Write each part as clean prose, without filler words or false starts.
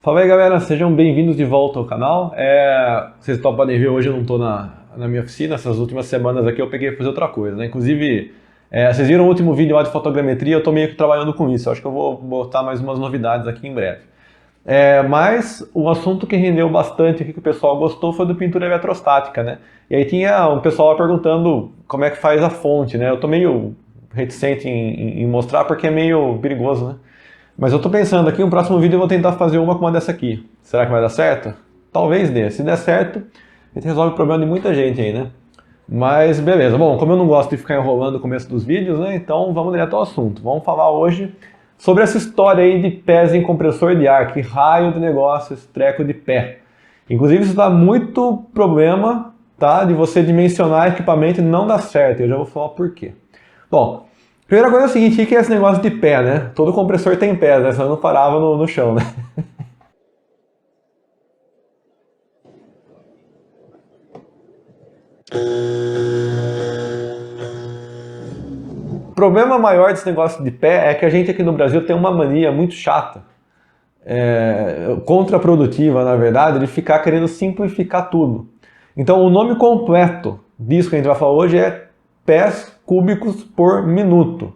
Fala aí galera, sejam bem-vindos de volta ao canal. Vocês podem ver, hoje eu não estou na minha oficina, essas últimas semanas aqui eu peguei para fazer outra coisa, né? Inclusive, vocês viram o último vídeo lá de fotogrametria, eu estou meio que trabalhando com isso, eu acho que eu vou botar mais umas novidades aqui em breve. Mas o assunto que rendeu bastante aqui, que o pessoal gostou, foi do pintura eletrostática, né? E aí tinha um pessoal lá perguntando como é que faz a fonte, né? Eu estou meio reticente em mostrar porque é meio perigoso, né? Mas eu tô pensando aqui, no próximo vídeo eu vou tentar fazer uma com uma dessa aqui. Será que vai dar certo? Talvez dê. Se der certo, a gente resolve o problema de muita gente aí, né? Mas beleza. Bom, como eu não gosto de ficar enrolando o começo dos vídeos, né? Então vamos direto ao assunto. Vamos falar hoje sobre essa história aí de pés em compressor de ar. Que raio de negócio esse treco de pé. Inclusive isso dá muito problema, tá? De você dimensionar equipamento e não dá certo. Eu já vou falar por quê. Bom, primeira coisa é o seguinte, o que é esse negócio de pé, né? Todo compressor tem pés, né? Senão não parava no chão, né? O problema maior desse negócio de pé é que a gente aqui no Brasil tem uma mania muito chata, contraprodutiva, na verdade, de ficar querendo simplificar tudo. Então, o nome completo disso que a gente vai falar hoje é pés cúbicos por minuto.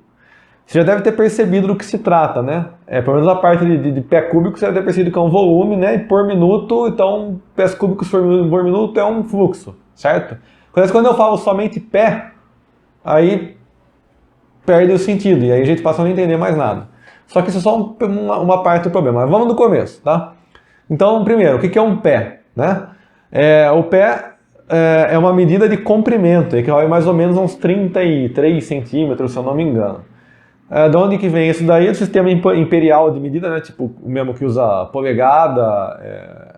Você já deve ter percebido do que se trata, né? Pelo menos a parte de pé cúbico você deve ter percebido que é um volume, né? E por minuto, então pés cúbicos por minuto é um fluxo, certo? Quando eu falo somente pé, aí perde o sentido, e aí a gente passa a não entender mais nada. Só que isso é só uma parte do problema. Mas vamos do começo, tá? Então, primeiro, o que é um pé, né? O pé é uma medida de comprimento, equivale mais ou menos a uns 33 centímetros, se eu não me engano. De onde que vem isso daí? O sistema imperial de medida, né? Tipo o mesmo que usa polegada,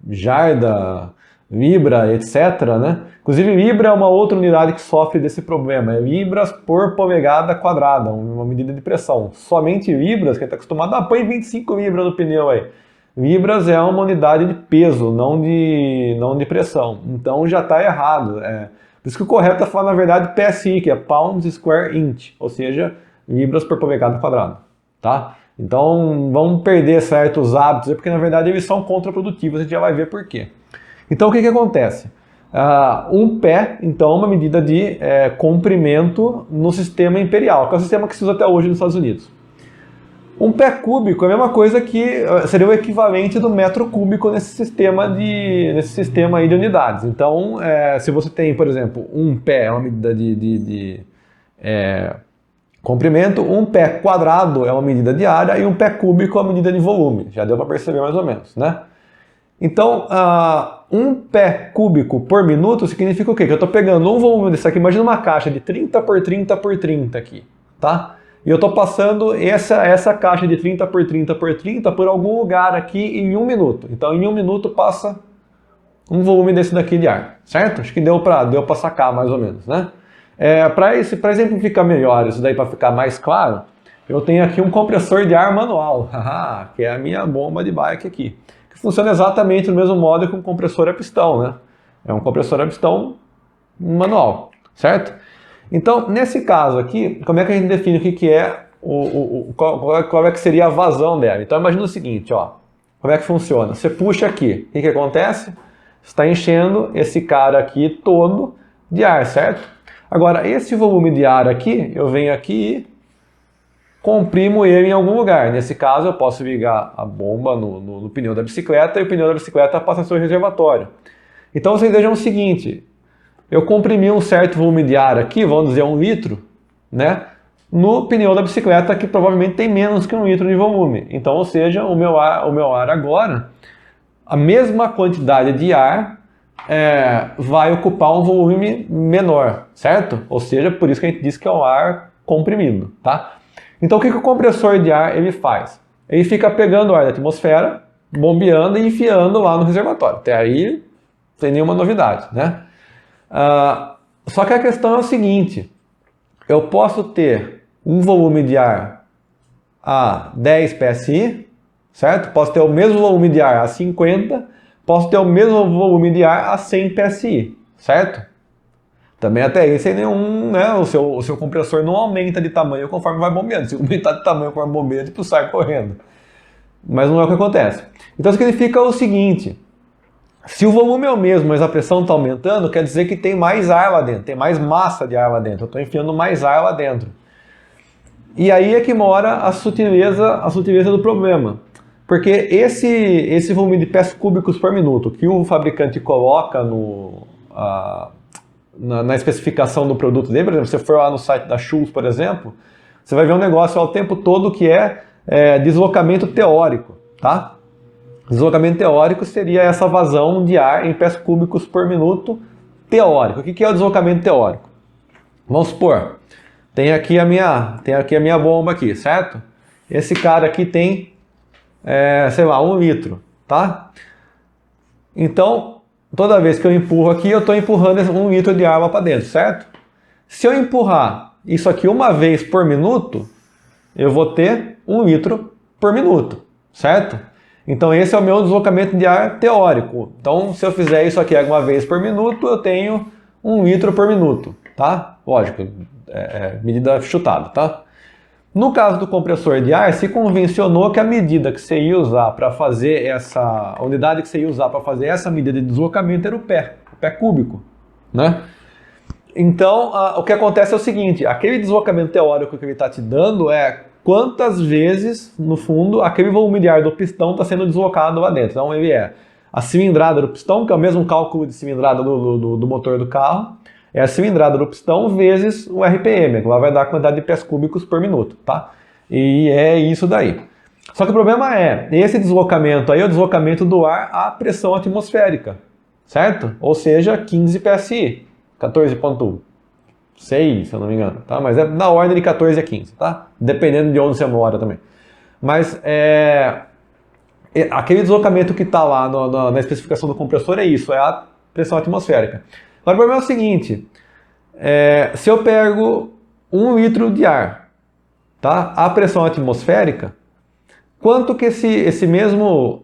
jarda, libra, etc. Né? Inclusive libra é uma outra unidade que sofre desse problema, é libras por polegada quadrada, uma medida de pressão. Somente libras, quem está acostumado, põe 25 libras no pneu aí. Libras é uma unidade de peso, não de pressão. Então já está errado. Por isso que o correto é falar, na verdade, PSI, que é Pounds Square Inch, ou seja, libras por polegada quadrada, tá? Então vamos perder certos hábitos, porque na verdade eles são contraprodutivos, a gente já vai ver por quê. Então o que acontece? Um pé, então, é uma medida de comprimento no sistema imperial, que é o sistema que se usa até hoje nos Estados Unidos. Um pé cúbico é a mesma coisa que seria o equivalente do metro cúbico nesse sistema aí de unidades. Então, se você tem, por exemplo, um pé é uma medida de comprimento, um pé quadrado é uma medida de área e um pé cúbico é uma medida de volume. Já deu para perceber mais ou menos, né? Então, um pé cúbico por minuto significa o quê? Que eu estou pegando um volume desse aqui, imagina uma caixa de 30 por 30 por 30 aqui, tá? E eu estou passando essa caixa de 30 por 30 por 30 por algum lugar aqui em 1 minuto. Então, em 1 minuto passa um volume desse daqui de ar, certo? Acho que deu para sacar mais ou menos, né? Para exemplificar melhor isso daí, para ficar mais claro, eu tenho aqui um compressor de ar manual, que é a minha bomba de bike aqui, que funciona exatamente do mesmo modo que um compressor a pistão, né? É um compressor a pistão manual, certo? Então, nesse caso aqui, como é que a gente define o que é, qual é que seria a vazão dela? Então, imagina o seguinte, ó, como é que funciona? Você puxa aqui, o que acontece? Você está enchendo esse cara aqui todo de ar, certo? Agora, esse volume de ar aqui, eu venho aqui e comprimo ele em algum lugar. Nesse caso, eu posso ligar a bomba no pneu da bicicleta e o pneu da bicicleta passa a ser o reservatório. Então, vocês vejam o seguinte, eu comprimi um certo volume de ar aqui, vamos dizer 1 litro, né? No pneu da bicicleta, que provavelmente tem menos que 1 litro de volume. Então, ou seja, o meu ar agora, a mesma quantidade de ar vai ocupar um volume menor, certo? Ou seja, por isso que a gente diz que é um ar comprimido, tá? Então, o que o compressor de ar ele faz? Ele fica pegando o ar da atmosfera, bombeando e enfiando lá no reservatório. Até aí, sem nenhuma novidade, né? Só que a questão é o seguinte, eu posso ter um volume de ar a 10 PSI, certo? Posso ter o mesmo volume de ar a 50, posso ter o mesmo volume de ar a 100 PSI, certo? Também até aí sem nenhum, né? O seu compressor não aumenta de tamanho conforme vai bombeando. Se aumentar de tamanho conforme bombeando, tu sai correndo. mas não é o que acontece. Então significa o seguinte: se o volume é o mesmo, mas a pressão está aumentando, quer dizer que tem mais ar lá dentro, tem mais massa de ar lá dentro, eu estou enfiando mais ar lá dentro. E aí é que mora a sutileza do problema. Porque esse volume de pés cúbicos por minuto que o fabricante coloca na especificação do produto dele, por exemplo, se você for lá no site da Schultz, por exemplo, você vai ver um negócio ao tempo todo que é deslocamento teórico, tá? Deslocamento teórico seria essa vazão de ar em pés cúbicos por minuto teórico. O que é o deslocamento teórico? Vamos supor, tem aqui a minha bomba aqui, certo? Esse cara aqui tem, sei lá, 1 litro, tá? Então, toda vez que eu empurro aqui, eu estou empurrando 1 litro de ar lá para dentro, certo? Se eu empurrar isso aqui uma vez por minuto, eu vou ter 1 litro por minuto, certo? Então esse é o meu deslocamento de ar teórico. Então se eu fizer isso aqui uma vez por minuto, eu tenho 1 litro por minuto, tá? Lógico, medida chutada, tá? No caso do compressor de ar, se convencionou que a medida que você ia usar para fazer a unidade que você ia usar para fazer essa medida de deslocamento era o pé cúbico, né? Então, o que acontece é o seguinte: aquele deslocamento teórico que ele está te dando é quantas vezes, no fundo, aquele volume de ar do pistão está sendo deslocado lá dentro. Então, ele é a cilindrada do pistão, que é o mesmo cálculo de cilindrada do motor do carro, é a cilindrada do pistão vezes o RPM, que lá vai dar a quantidade de pés cúbicos por minuto, tá? E é isso daí. Só que o problema esse deslocamento aí é o deslocamento do ar à pressão atmosférica, certo? Ou seja, 15 PSI, 14,6, se eu não me engano, tá? Mas é na ordem de 14 a 15, tá? Dependendo de onde você mora também. Mas aquele deslocamento que está lá na especificação do compressor é isso, é a pressão atmosférica. Agora o problema é o seguinte: se eu pego 1 litro de ar, tá? A pressão atmosférica, quanto que essa mesma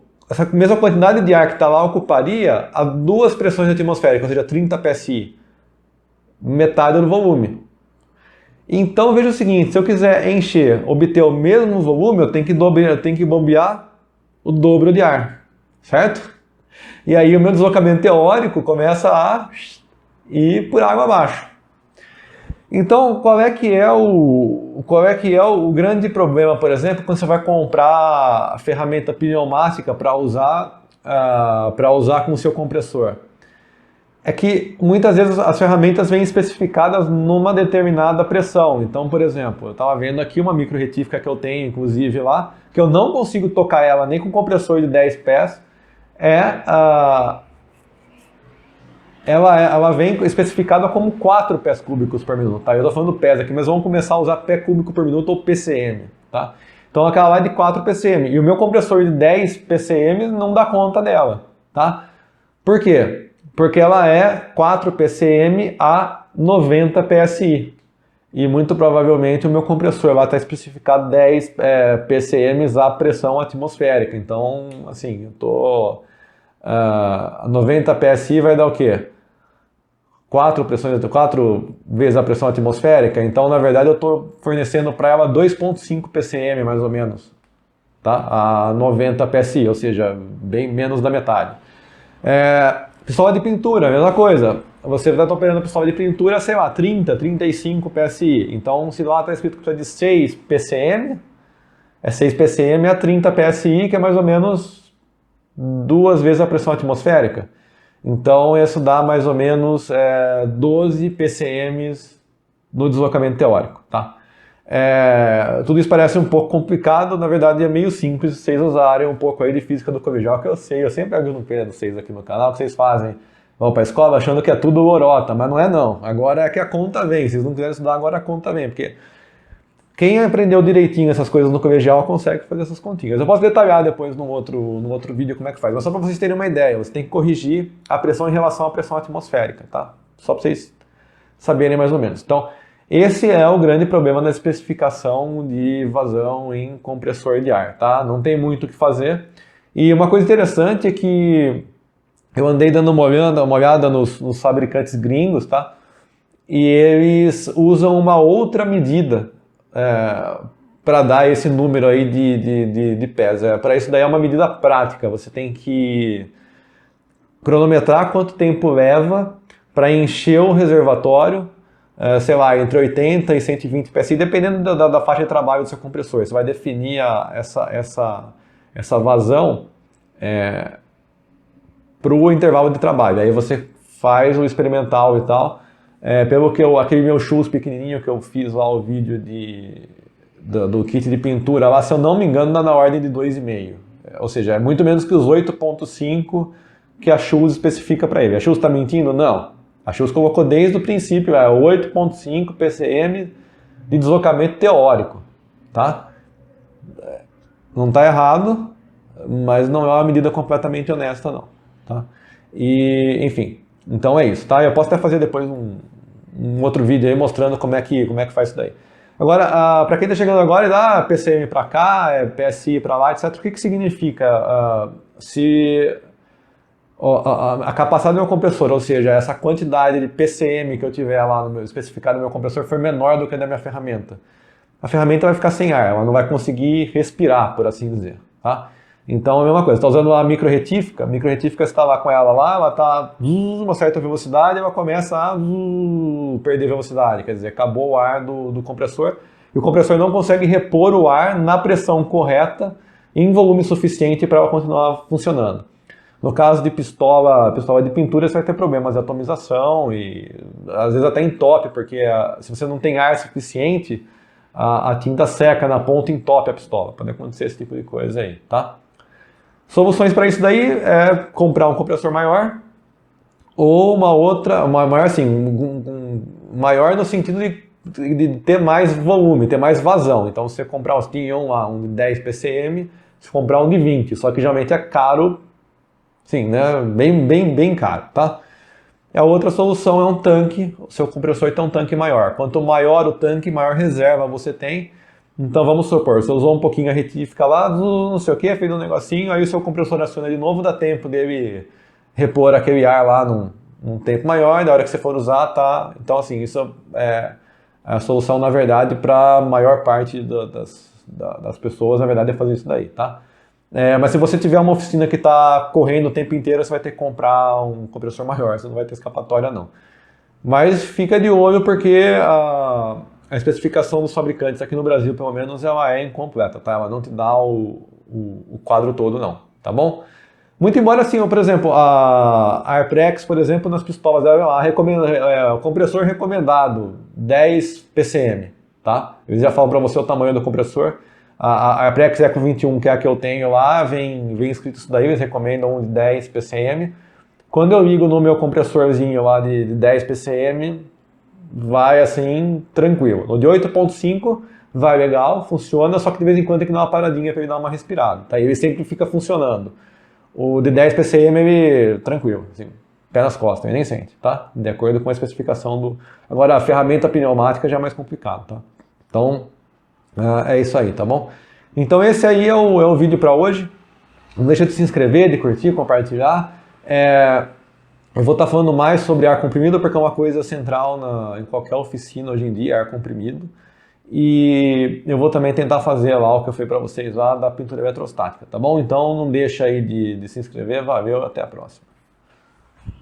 quantidade de ar que está lá ocuparia a 2 pressões atmosféricas, ou seja, 30 PSI? Metade do volume. Então veja o seguinte: se eu quiser obter o mesmo volume, eu tenho que bombear o dobro de ar, certo? E aí o meu deslocamento teórico começa a ir por água abaixo. Então qual é que é o grande problema, por exemplo, quando você vai comprar a ferramenta pneumática para usar com o seu compressor? É que muitas vezes as ferramentas vêm especificadas numa determinada pressão. Então, por exemplo, eu estava vendo aqui uma micro retífica que eu tenho, inclusive lá, que eu não consigo tocar ela nem com compressor de 10 pés. Ela vem especificada como 4 pés cúbicos por minuto. Tá? Eu estou falando pés aqui, mas vamos começar a usar pé cúbico por minuto ou PCM. Tá? Então aquela lá é de 4 PCM. E o meu compressor de 10 PCM não dá conta dela. Tá? Por quê? Porque ela é 4 PCM a 90 PSI. E muito provavelmente o meu compressor lá está especificado 10 PCM a pressão atmosférica. Então, assim, 90 PSI vai dar o quê? 4 vezes a pressão atmosférica. Então, na verdade, eu estou fornecendo para ela 2,5 PCM, mais ou menos. Tá? A 90 PSI, ou seja, bem menos da metade. Pistola de pintura, mesma coisa. Você está operando pistola de pintura, sei lá, 30, 35 PSI. Então, se lá está escrito que precisa de 6 PCM, 6 PCM a 30 PSI, que é mais ou menos 2 vezes a pressão atmosférica. Então, isso dá mais ou menos 12 PCM no deslocamento teórico, tá? Tudo isso parece um pouco complicado, na verdade é meio simples se vocês usarem um pouco aí de física do colegial, que eu sempre ajudo no pena de vocês aqui no canal, que vocês vão para a escola achando que é tudo lorota, mas não é não. Agora é que a conta vem, se vocês não quiserem estudar agora a conta vem, porque quem aprendeu direitinho essas coisas no colegial consegue fazer essas continhas. Eu posso detalhar depois num outro vídeo como é que faz, mas só para vocês terem uma ideia, você tem que corrigir a pressão em relação à pressão atmosférica, tá? Só para vocês saberem mais ou menos. Então, esse é o grande problema da especificação de vazão em compressor de ar, tá? Não tem muito o que fazer. E uma coisa interessante é que eu andei dando uma olhada nos fabricantes gringos, tá? E eles usam uma outra medida para dar esse número aí de pés. Para isso daí é uma medida prática, você tem que cronometrar quanto tempo leva para encher o reservatório, sei lá, entre 80 e 120 PSI, dependendo da faixa de trabalho do seu compressor. Você vai definir essa vazão para o intervalo de trabalho. Aí você faz o experimental e tal. Pelo que aquele meu shoes pequenininho que eu fiz lá o vídeo do kit de pintura lá, se eu não me engano, dá na ordem de 2,5. Ou seja, é muito menos que os 8,5 que a Shoes especifica para ele. A Shoes está mentindo? Não. A Shoes colocou desde o princípio 8,5 PCM de deslocamento teórico. Tá? Não está errado, mas não é uma medida completamente honesta, não. Tá? E, enfim, então é isso. Tá? Eu posso até fazer depois um outro vídeo aí mostrando como é que faz isso daí. Agora, para quem está chegando agora e dá PCM para cá, PSI para lá, etc., o que significa? Se a capacidade do meu compressor, ou seja, essa quantidade de PCM que eu tiver lá especificado no meu compressor for menor do que a da minha ferramenta, a ferramenta vai ficar sem ar, ela não vai conseguir respirar, por assim dizer. Tá? Então, a mesma coisa, você está usando a micro retífica você está lá com ela está uma certa velocidade, ela começa a perder velocidade, quer dizer, acabou o ar do compressor, e o compressor não consegue repor o ar na pressão correta em volume suficiente para ela continuar funcionando. No caso de pistola de pintura, você vai ter problemas de atomização e às vezes até entope, porque se você não tem ar suficiente, a tinta seca na ponta e entope a pistola. Pode acontecer esse tipo de coisa aí, tá? Soluções para isso daí é comprar um compressor maior ou maior assim, maior no sentido de ter mais volume, ter mais vazão. Então você comprar um de 10 PCM, você comprar um de 20, só que geralmente é caro, sim, né? Bem caro, tá? A outra solução é um tanque, o seu compressor tem um tanque maior. Quanto maior o tanque, maior reserva você tem. Então vamos supor, você usou um pouquinho a retífica lá, não sei o que, fez um negocinho, aí o seu compressor aciona de novo, dá tempo dele repor aquele ar lá num tempo maior, e da hora que você for usar, tá? Então assim, isso é a solução na verdade para a maior parte das pessoas, na verdade é fazer isso daí, tá? Mas se você tiver uma oficina que está correndo o tempo inteiro, você vai ter que comprar um compressor maior, você não vai ter escapatória não. Mas fica de olho porque a especificação dos fabricantes aqui no Brasil, pelo menos, ela é incompleta, tá? Ela não te dá o quadro todo, não, tá bom? Muito embora, assim, por exemplo, a Arprex, por exemplo, nas pistolas, o compressor recomendado, 10 PCM, tá? Eles já falam para você o tamanho do compressor. A Arprex Eco 21, que é a que eu tenho lá, vem escrito isso daí, eles recomendam um de 10 PCM. Quando eu ligo no meu compressorzinho lá de 10 PCM, vai assim, tranquilo. No de 8.5 vai legal, funciona, só que de vez em quando tem que dar uma paradinha para ele dar uma respirada, tá? Ele sempre fica funcionando. O de 10 PCM, ele tranquilo, assim, pé nas costas, ele nem sente, tá? De acordo com a especificação do... Agora, a ferramenta pneumática já é mais complicado, tá? Então, é isso aí, tá bom? Então esse aí é o vídeo para hoje. Não deixa de se inscrever, de curtir, compartilhar. Eu vou estar falando mais sobre ar comprimido, porque é uma coisa central em qualquer oficina hoje em dia, ar comprimido. E eu vou também tentar fazer lá o que eu falei para vocês lá da pintura eletrostática, tá bom? Então não deixa aí de se inscrever, valeu, até a próxima.